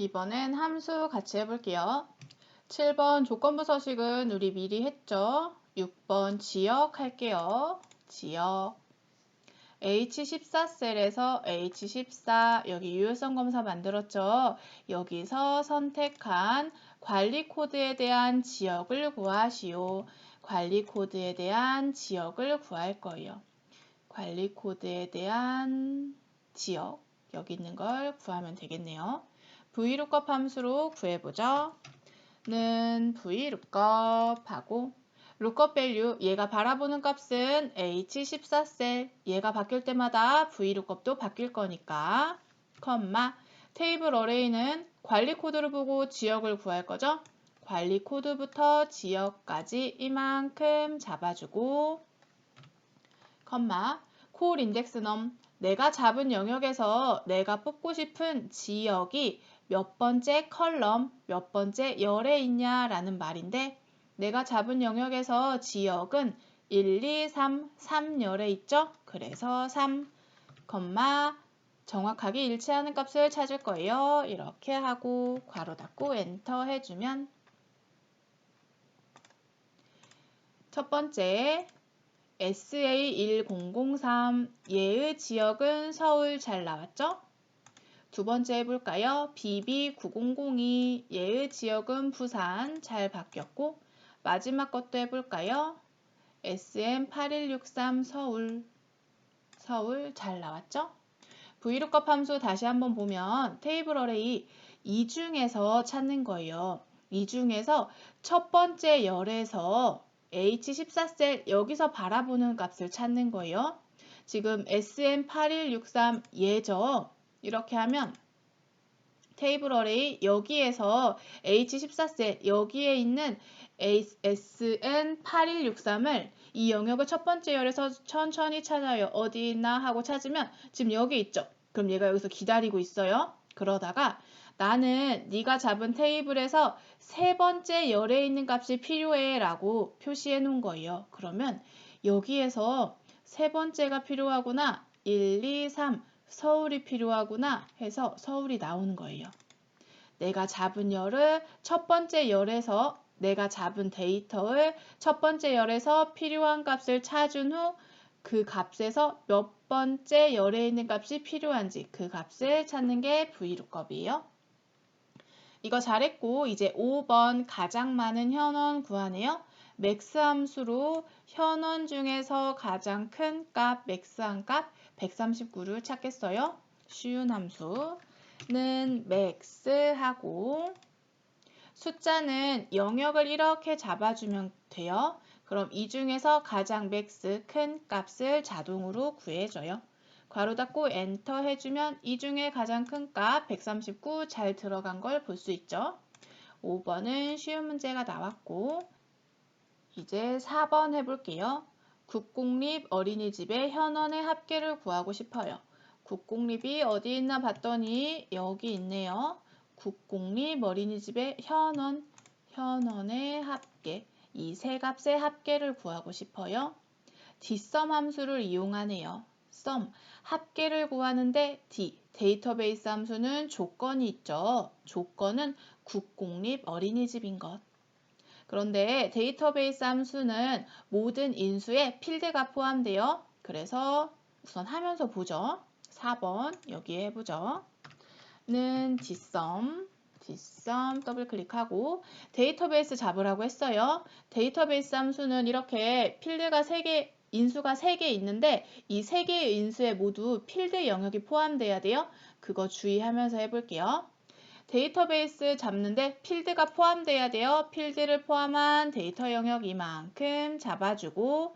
이번엔 함수 같이 해볼게요. 7번 조건부 서식은 우리 미리 했죠. 6번 지역 할게요. 지역. H14셀에서 H14 여기 유효성 검사 만들었죠. 여기서 선택한 관리 코드에 대한 지역을 구하시오. 관리 코드에 대한 지역을 구할 거예요. 관리 코드에 대한 지역 여기 있는 걸 구하면 되겠네요. VLOOKUP 함수로 구해보죠. 는 VLOOKUP하고 lookup value 얘가 바라보는 값은 H14셀 얘가 바뀔 때마다 VLOOKUP도 바뀔 거니까 컴마 테이블 어레이는 관리 코드를 보고 지역을 구할 거죠. 관리 코드부터 지역까지 이만큼 잡아주고 컴마 콜 인덱스 넘 내가 잡은 영역에서 내가 뽑고 싶은 지역이 몇 번째 컬럼, 몇 번째 열에 있냐라는 말인데 내가 잡은 영역에서 지역은 1, 2, 3, 3열에 있죠? 그래서 3, 정확하게 일치하는 값을 찾을 거예요. 이렇게 하고 괄호 닫고 엔터 해주면 첫 번째 SA1003 얘의 지역은 서울 잘 나왔죠? 두 번째 해볼까요? BB9002 얘의 지역은 부산 잘 바뀌었고 마지막 것도 해볼까요? SM8163 서울 잘 나왔죠? VLOOKUP 함수 다시 한번 보면 테이블 어레이 이 중에서 찾는 거예요. 이 중에서 첫 번째 열에서 H14셀 여기서 바라보는 값을 찾는 거예요. 지금 SM8163 얘죠. 이렇게 하면 테이블 어레이 여기에서 H14셀 여기에 있는 SN8163을 이 영역을 첫 번째 열에서 천천히 찾아요. 어디 있나 하고 찾으면 지금 여기 있죠. 그럼 얘가 여기서 기다리고 있어요. 그러다가 나는 네가 잡은 테이블에서 세 번째 열에 있는 값이 필요해 라고 표시해 놓은 거예요. 그러면 여기에서 세 번째가 필요하구나. 1, 2, 3 서울이 필요하구나 해서 서울이 나오는 거예요. 내가 잡은 열을 첫 번째 열에서 내가 잡은 데이터를 첫 번째 열에서 필요한 값을 찾은 후 그 값에서 몇 번째 열에 있는 값이 필요한지 그 값을 찾는 게 VLOOKUP이에요. 이거 잘했고 이제 5번 가장 많은 현원 구하네요. 맥스 함수로 현원 중에서 가장 큰 값, 맥스한 값 139를 찾겠어요. 쉬운 함수는 맥스하고 숫자는 영역을 이렇게 잡아주면 돼요. 그럼 이 중에서 가장 맥스 큰 값을 자동으로 구해줘요. 괄호 닫고 엔터 해주면 이 중에 가장 큰 값 139 잘 들어간 걸 볼 수 있죠. 5번은 쉬운 문제가 나왔고 이제 4번 해볼게요. 국공립 어린이집의 현원의 합계를 구하고 싶어요. 국공립이 어디 있나 봤더니 여기 있네요. 국공립 어린이집의 현원의 합계 이 세 값의 합계를 구하고 싶어요. dsum 함수를 이용하네요. sum 합계를 구하는데 데이터베이스 함수는 조건이 있죠. 조건은 국공립 어린이집인 것. 그런데 데이터베이스 함수는 모든 인수에 필드가 포함돼요. 그래서 우선 하면서 보죠. 4번 여기에 해보죠. 는 dsum 더블 클릭하고 데이터베이스 잡으라고 했어요. 데이터베이스 함수는 이렇게 필드가 3개, 인수가 3개 있는데 이 3개의 인수에 모두 필드 영역이 포함돼야 돼요. 그거 주의하면서 해볼게요. 데이터베이스 잡는데 필드가 포함돼야 돼요. 필드를 포함한 데이터 영역 이만큼 잡아주고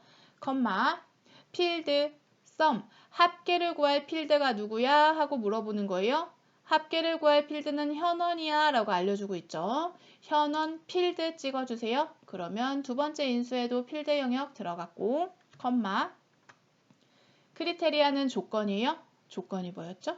필드 sum 합계를 구할 필드가 누구야 하고 물어보는 거예요. 합계를 구할 필드는 현원이야 라고 알려주고 있죠. 현원 필드 찍어주세요. 그러면 두 번째 인수에도 필드 영역 들어갔고 크리테리아는 조건이에요. 조건이 뭐였죠?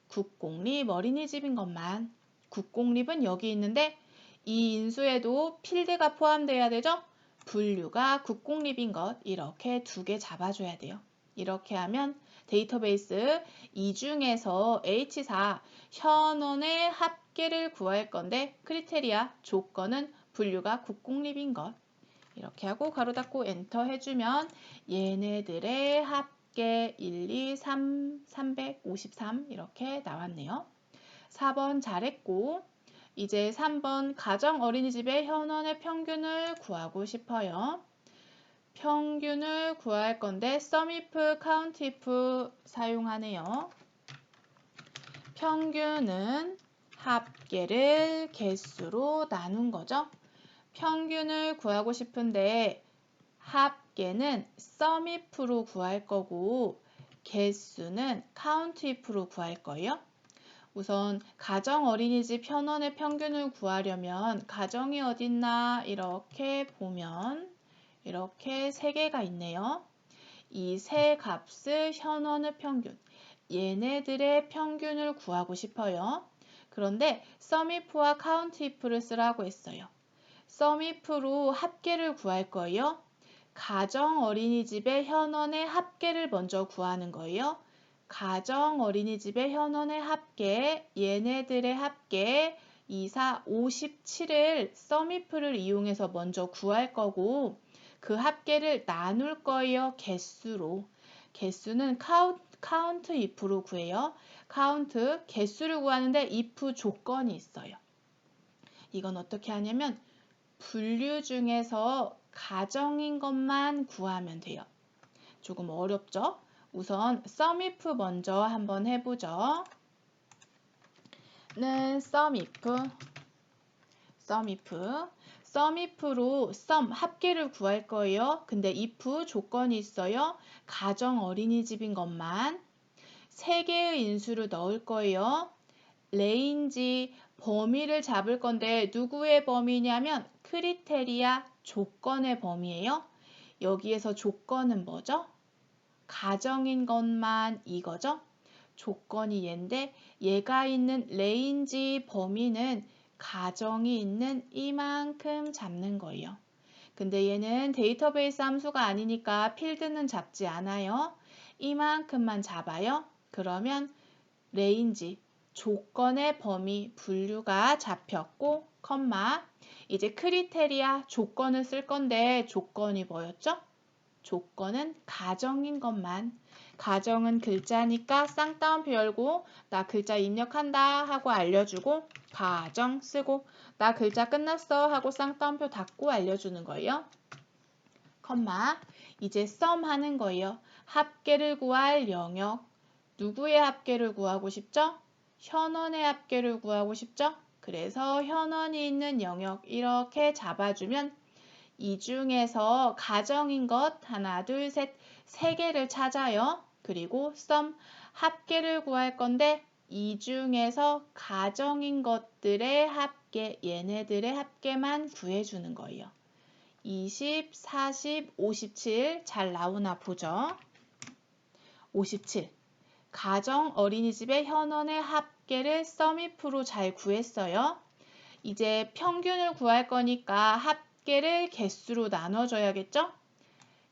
국공립 어린이집인 것만. 국공립은 여기 있는데 이 인수에도 필드가 포함돼야 되죠? 분류가 국공립인 것 이렇게 두 개 잡아줘야 돼요. 이렇게 하면 데이터베이스 이 중에서 H4 현원의 합계를 구할 건데 크리테리아 조건은 분류가 국공립인 것. 이렇게 하고 가로 닫고 엔터 해주면 얘네들의 합계 1, 2, 3, 353 이렇게 나왔네요. 4번 잘했고 이제 3번 가정 어린이집의 현원의 평균을 구하고 싶어요. 평균을 구할 건데 SUMIF, COUNTIF 사용하네요. 평균은 합계를 개수로 나눈 거죠. 평균을 구하고 싶은데 합계는 SUMIF로 구할 거고 개수는 COUNTIF로 구할 거예요. 우선 가정 어린이집 현원의 평균을 구하려면 가정이 어딨나 이렇게 보면 이렇게 세 개가 있네요. 이 세 값을 현원의 평균, 얘네들의 평균을 구하고 싶어요. 그런데 SUMIF와 COUNTIF를 쓰라고 했어요. SUMIF로 합계를 구할 거예요. 가정 어린이집의 현원의 합계를 먼저 구하는 거예요. 가정 어린이집의 현원의 합계, 얘네들의 합계 2, 4, 57을 SUMIF를 이용해서 먼저 구할 거고 그 합계를 나눌 거예요. 개수로. 개수는 count if로 구해요. count 개수를 구하는데 if 조건이 있어요. 이건 어떻게 하냐면 분류 중에서 가정인 것만 구하면 돼요. 조금 어렵죠? 우선 SUMIF 먼저 한번 해보죠. 는 SUMIF로 SUM 합계를 구할 거예요. 근데 if 조건이 있어요. 가정 어린이집인 것만 3개의 인수를 넣을 거예요. 레인지 범위를 잡을 건데 누구의 범위냐면 크리테리아 조건의 범위예요. 여기에서 조건은 뭐죠? 가정인 것만 이거죠. 조건이 얘인데 얘가 있는 레인지 범위는 가정이 있는 이만큼 잡는 거예요. 근데 얘는 데이터베이스 함수가 아니니까 필드는 잡지 않아요. 이만큼만 잡아요. 그러면 레인지 조건의 범위 분류가 잡혔고 컴마 이제 크리테리아 조건을 쓸 건데 조건이 뭐였죠? 조건은 가정인 것만 가정은 글자니까 쌍따옴표 열고 나 글자 입력한다 하고 알려주고 가정 쓰고 나 글자 끝났어 하고 쌍따옴표 닫고 알려주는 거예요. 컴마 이제 SUM 하는 거예요. 합계를 구할 영역 누구의 합계를 구하고 싶죠? 현원의 합계를 구하고 싶죠? 그래서 현원이 있는 영역 이렇게 잡아주면 이 중에서 가정인 것 하나, 둘, 셋, 3개를 찾아요. 그리고 SUM 합계를 구할 건데 이 중에서 가정인 것들의 합계, 얘네들의 합계만 구해주는 거예요. 20, 40, 57 잘 나오나 보죠. 57. 가정 어린이집의 현원의 합계를 SUMIF로 잘 구했어요. 이제 평균을 구할 거니까 합계를 개수로 나눠줘야겠죠?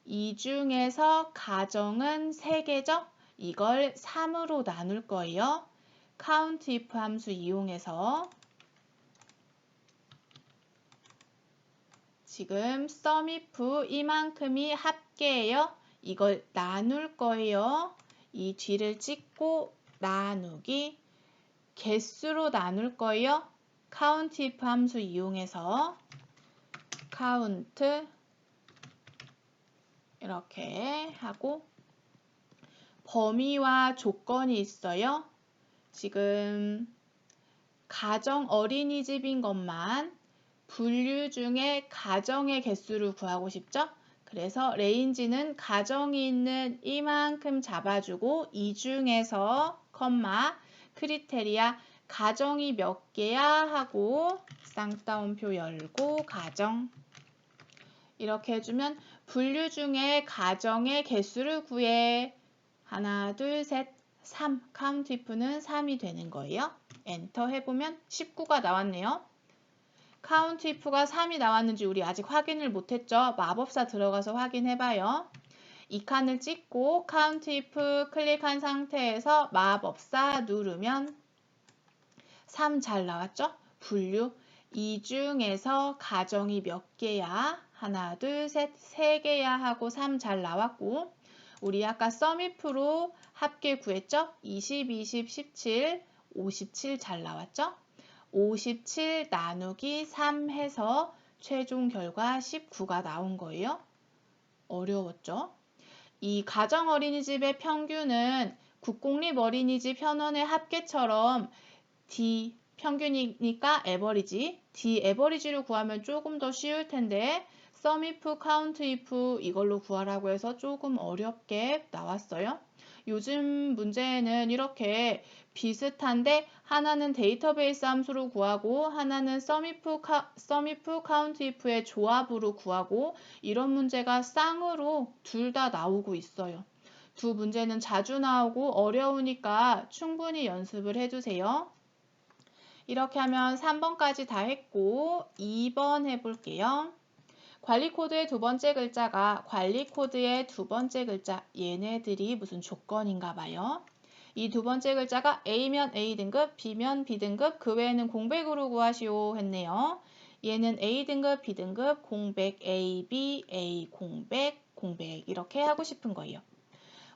이 중에서 가정은 3개죠? 이걸 3으로 나눌 거예요. COUNTIF 함수 이용해서 지금 SUMIF 이만큼이 합계예요. 이걸 나눌 거예요. 이 뒤를 찍고 나누기 개수로 나눌 거예요. COUNTIF 함수 이용해서 count 이렇게 하고 범위와 조건이 있어요. 지금 가정 어린이집인 것만 분류 중에 가정의 개수를 구하고 싶죠? 그래서 레인지는 가정이 있는 이만큼 잡아주고 이 중에서 컴마 크리테리아 가정이 몇 개야 하고 쌍따옴표 열고 가정 이렇게 해주면 분류 중에 가정의 개수를 구해 하나 둘 셋 3 COUNTIF는 3이 되는 거예요. 엔터 해보면 19가 나왔네요. COUNTIF가 3이 나왔는지 우리 아직 확인을 못했죠. 마법사 들어가서 확인해봐요. 이 칸을 찍고 count if 클릭한 상태에서 마법사 누르면 3 잘 나왔죠? 분류. 이 중에서 가정이 몇 개야? 하나, 둘, 셋, 3개야 하고 3 잘 나왔고 우리 아까 썸if로 합계 구했죠? 20, 20, 17, 57 잘 나왔죠? 57 나누기 3 해서 최종 결과 19가 나온 거예요. 어려웠죠? 이 가정 어린이집의 평균은 국공립 어린이집 현원의 합계처럼 D 평균이니까 에버리지, D 에버리지로 구하면 조금 더 쉬울 텐데 sum if, count if 이걸로 구하라고 해서 조금 어렵게 나왔어요. 요즘 문제에는 이렇게 비슷한데 하나는 데이터베이스 함수로 구하고 하나는 sum if, count if의 조합으로 구하고 이런 문제가 쌍으로 둘 다 나오고 있어요. 두 문제는 자주 나오고 어려우니까 충분히 연습을 해주세요. 이렇게 하면 3번까지 다 했고 2번 해볼게요. 관리 코드의 두 번째 글자가 관리 코드의 두 번째 글자 얘네들이 무슨 조건인가 봐요. 이 두 번째 글자가 A면 A 등급, B면 B 등급, 그 외에는 공백으로 구하시오 했네요. 얘는 A 등급, B 등급, 공백 A, B, A, 공백, 공백 이렇게 하고 싶은 거예요.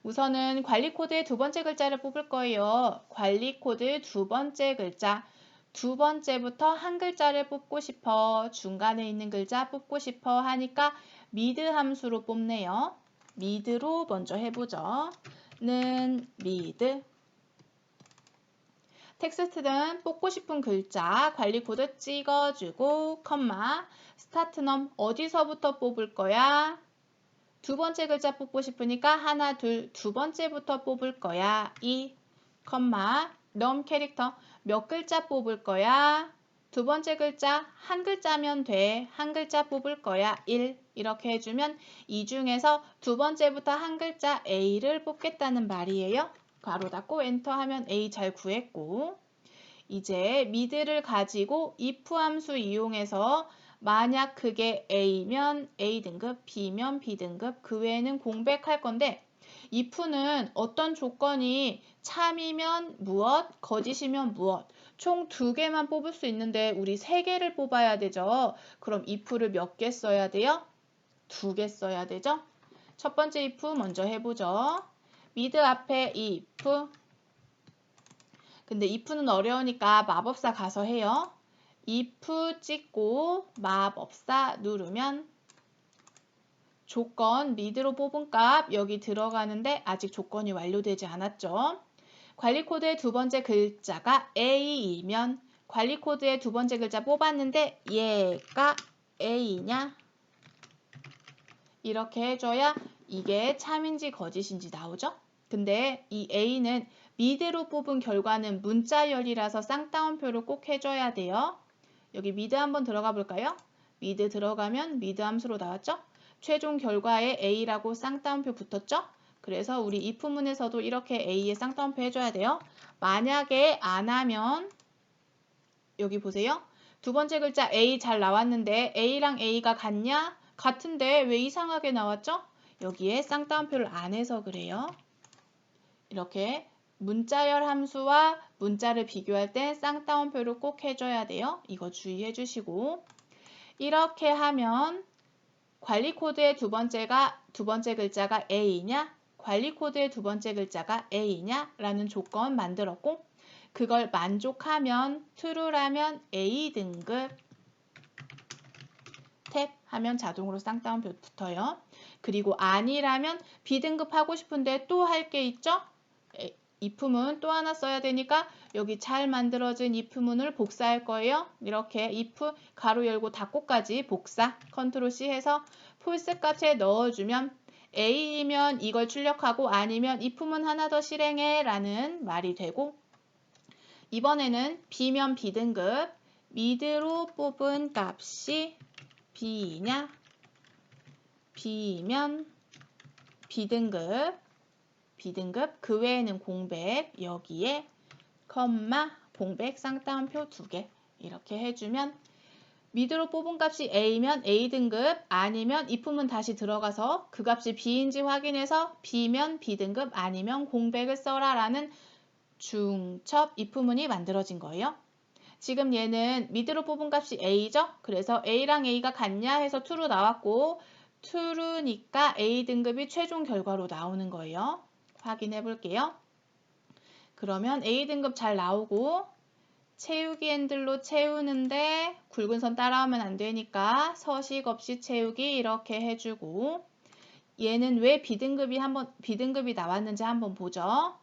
우선은 관리 코드의 두 번째 글자를 뽑을 거예요. 관리 코드 두 번째 글자. 두 번째부터 한 글자를 뽑고 싶어. 중간에 있는 글자 뽑고 싶어 하니까 미드 함수로 뽑네요. 미드로 먼저 해보죠. 는 미드. 텍스트는 뽑고 싶은 글자 관리 코드 찍어주고 컴마 스타트 넘 어디서부터 뽑을 거야? 두 번째 글자 뽑고 싶으니까 하나, 둘, 두 번째부터 뽑을 거야. 2, 컴마 넘 캐릭터 몇 글자 뽑을 거야? 두 번째 글자 한 글자면 돼. 한 글자 뽑을 거야. 1 이렇게 해주면 이 중에서 두 번째부터 한 글자 A를 뽑겠다는 말이에요. 괄호 닫고 엔터 하면 A 잘 구했고 이제 미드를 가지고 if 함수 이용해서 만약 그게 A면 A 등급, B면 B 등급, 그 외에는 공백할 건데 if는 어떤 조건이 참이면 무엇, 거짓이면 무엇 총 2개만 뽑을 수 있는데 우리 3개를 뽑아야 되죠. 그럼 if를 몇 개 써야 돼요? 2개 써야 되죠. 첫 번째 if 먼저 해보죠. 미드 앞에 if 근데 if는 어려우니까 마법사 가서 해요. if 찍고 마법사 누르면 조건 미드로 뽑은 값 여기 들어가는데 아직 조건이 완료되지 않았죠. 관리 코드의 두 번째 글자가 A이면 관리 코드의 두 번째 글자 뽑았는데 얘가 A냐? 이렇게 해줘야 이게 참인지 거짓인지 나오죠. 근데 이 A는 미드로 뽑은 결과는 문자열이라서 쌍따옴표를 꼭 해줘야 돼요. 여기 미드 한번 들어가 볼까요? 미드 들어가면 미드 함수로 나왔죠? 최종 결과에 A라고 쌍따옴표 붙었죠? 그래서 우리 if문에서도 이렇게 A에 쌍따옴표 해줘야 돼요. 만약에 안 하면 여기 보세요. 두 번째 글자 A 잘 나왔는데 A랑 A가 같냐? 같은데 왜 이상하게 나왔죠? 여기에 쌍따옴표를 안 해서 그래요. 이렇게 문자열 함수와 문자를 비교할 때 쌍따옴표를 꼭 해줘야 돼요. 이거 주의해 주시고 이렇게 하면 관리 코드의 두 번째 글자가 A냐? 관리 코드의 두 번째 글자가 A냐? 라는 조건 만들었고 그걸 만족하면 true라면 A 등급 탭 하면 자동으로 쌍따옴표 붙어요. 그리고 아니라면 B 등급 하고 싶은데 또 할 게 있죠? if문 또 하나 써야 되니까 여기 잘 만들어진 if문을 복사할 거예요. 이렇게 if 가로 열고 닫고까지 복사 컨트롤 C 해서 false 값에 넣어주면 A이면 이걸 출력하고 아니면 if문 하나 더 실행해 라는 말이 되고 이번에는 B면 B 등급 미드로 뽑은 값이 B냐 B면 B 등급 그 외에는 공백 여기에 컴마 공백 쌍따옴표 2개 이렇게 해주면 미드로 뽑은 값이 A면 A 등급, 아니면 if문 다시 들어가서 그 값이 B인지 확인해서 B면 B 등급, 아니면 공백을 써라 라는 중첩 if문이 만들어진 거예요. 지금 얘는 미드로 뽑은 값이 A죠? 그래서 A랑 A가 같냐 해서 true로 나왔고 true니까 A 등급이 최종 결과로 나오는 거예요. 확인해 볼게요. 그러면 A 등급 잘 나오고 채우기 핸들로 채우는데 굵은 선 따라오면 안 되니까 서식 없이 채우기 이렇게 해주고 얘는 왜 B등급이 나왔는지 한번 보죠.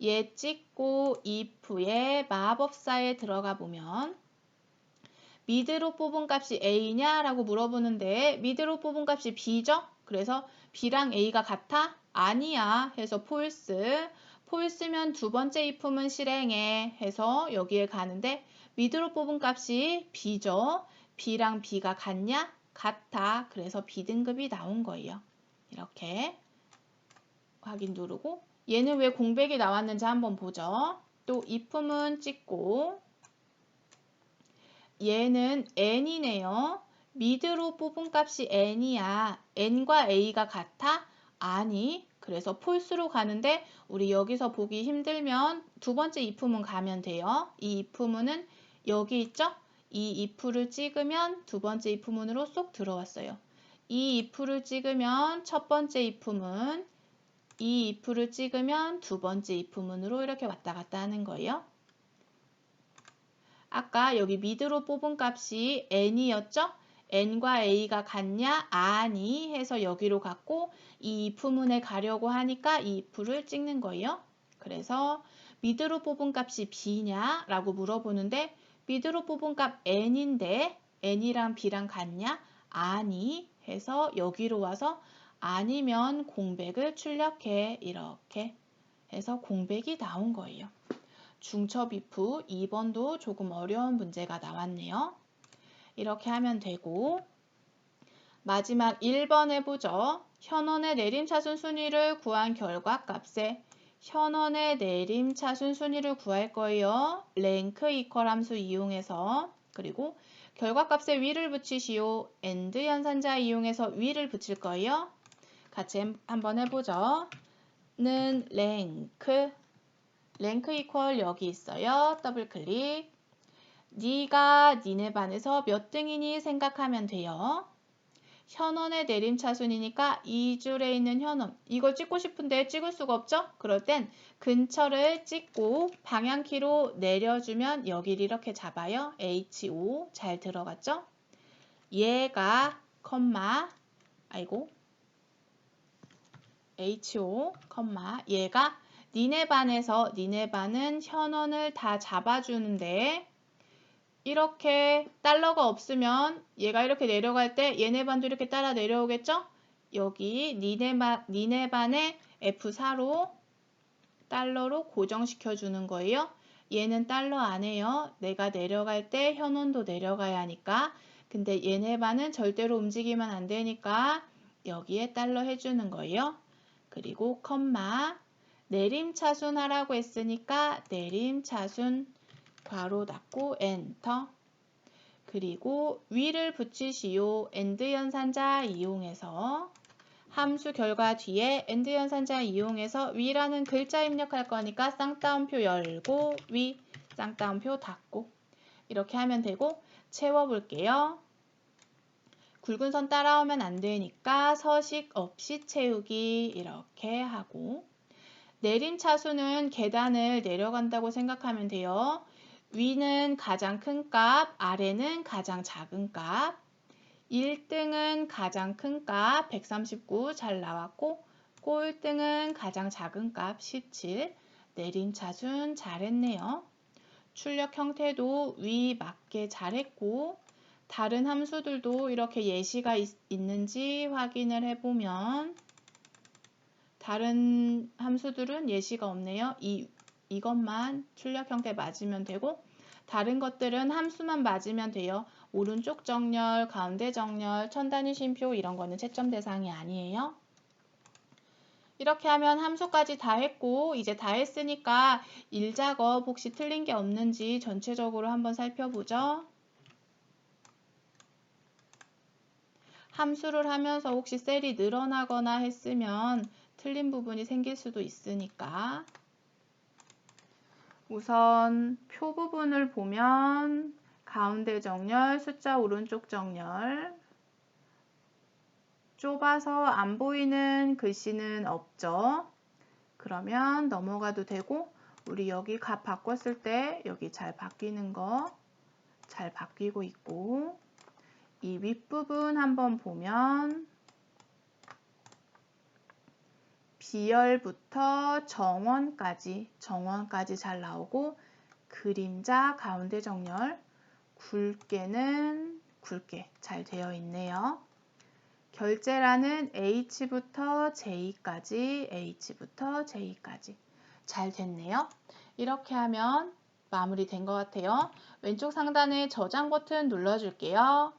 얘 찍고 if에 마법사에 들어가 보면 미드로 뽑은 값이 A냐? 라고 물어보는데 미드로 뽑은 값이 B죠? 그래서 B랑 A가 같아? 아니야 해서 false. false면 두 번째 if문 실행해 해서 여기에 가는데 미드로 뽑은 값이 B죠? B랑 B가 같냐? 같아. 그래서 B등급이 나온 거예요. 이렇게 확인 누르고 얘는 왜 공백이 나왔는지 한번 보죠. 또 if문 찍고 얘는 n이네요. 미드로 뽑은 값이 n이야. n과 a가 같아? 아니. 그래서 false로 가는데 우리 여기서 보기 힘들면 두 번째 if문 가면 돼요. 이 if문은 여기 있죠? 이 if를 찍으면 두 번째 if문으로 쏙 들어왔어요. 이 if를 찍으면 첫 번째 if문, 이 if를 찍으면 두 번째 if문으로 이렇게 왔다 갔다 하는 거예요. 아까 여기 미드로 뽑은 값이 n이었죠? n과 a가 같냐? 아니 해서 여기로 갔고 이 if문에 가려고 하니까 이 if를 찍는 거예요. 그래서 미드로 뽑은 값이 b냐? 라고 물어보는데 미드로 뽑은 값 n인데 n이랑 b랑 같냐? 아니 해서 여기로 와서 아니면 공백을 출력해 이렇게 해서 공백이 나온 거예요. 중첩 if 2번도 조금 어려운 문제가 나왔네요. 이렇게 하면 되고 마지막 1번 해보죠. 현원의 내림차순 순위를 구한 결과 값에 현원의 내림차순 순위를 구할 거예요. 랭크 이퀄 함수 이용해서 그리고 결과값에 위를 붙이시오. AND 연산자 이용해서 위를 붙일 거예요. 같이 한번 해보죠. 는 랭크 이퀄 여기 있어요. 더블 클릭. 네가 니네 반에서 몇 등이니 생각하면 돼요. 현원의 내림차순이니까 이 줄에 있는 현원. 이걸 찍고 싶은데 찍을 수가 없죠? 그럴 땐 근처를 찍고 방향키로 내려주면 여기를 이렇게 잡아요. HO 잘 들어갔죠? 얘가 HO, 얘가 니네 반은 현원을 다 잡아주는데 이렇게 달러가 없으면 얘가 이렇게 내려갈 때 얘네 반도 이렇게 따라 내려오겠죠? 여기 니네 반의 F4로 달러로 고정시켜 주는 거예요. 얘는 달러 안 해요. 내가 내려갈 때 현원도 내려가야 하니까. 근데 얘네 반은 절대로 움직이면 안 되니까 여기에 달러 해주는 거예요. 그리고 내림차순 하라고 했으니까 내림차순 괄호 닫고 엔터. 그리고 위를 붙이시오. AND 연산자 이용해서 함수 결과 뒤에 AND 연산자 이용해서 위라는 글자 입력할 거니까 쌍따옴표 열고 위 쌍따옴표 닫고 이렇게 하면 되고 채워볼게요. 굵은 선 따라오면 안 되니까 서식 없이 채우기 이렇게 하고 내림차순은 계단을 내려간다고 생각하면 돼요. 위는 가장 큰 값, 아래는 가장 작은 값. 1등은 가장 큰 값, 139 잘 나왔고 꼴등은 가장 작은 값, 17. 내림차순 잘했네요. 출력 형태도 위 맞게 잘했고 다른 함수들도 이렇게 예시가 있는지 확인을 해보면 다른 함수들은 예시가 없네요. 이것만 출력 형태 맞으면 되고 다른 것들은 함수만 맞으면 돼요. 오른쪽 정렬, 가운데 정렬, 천단위 쉼표 이런 거는 채점 대상이 아니에요. 이렇게 하면 함수까지 다 했고 이제 다 했으니까 일작업 혹시 틀린 게 없는지 전체적으로 한번 살펴보죠. 함수를 하면서 혹시 셀이 늘어나거나 했으면 틀린 부분이 생길 수도 있으니까. 우선 표 부분을 보면 가운데 정렬, 숫자 오른쪽 정렬, 좁아서 안 보이는 글씨는 없죠. 그러면 넘어가도 되고, 우리 여기 값 바꿨을 때 여기 잘 바뀌는 거 잘 바뀌고 있고, 이 윗부분 한번 보면 비열부터 정원까지 잘 나오고, 그림자 가운데 정렬, 굵게는 굵게 잘 되어 있네요. 결제란은 H부터 J까지 잘 됐네요. 이렇게 하면 마무리된 것 같아요. 왼쪽 상단에 저장 버튼 눌러줄게요.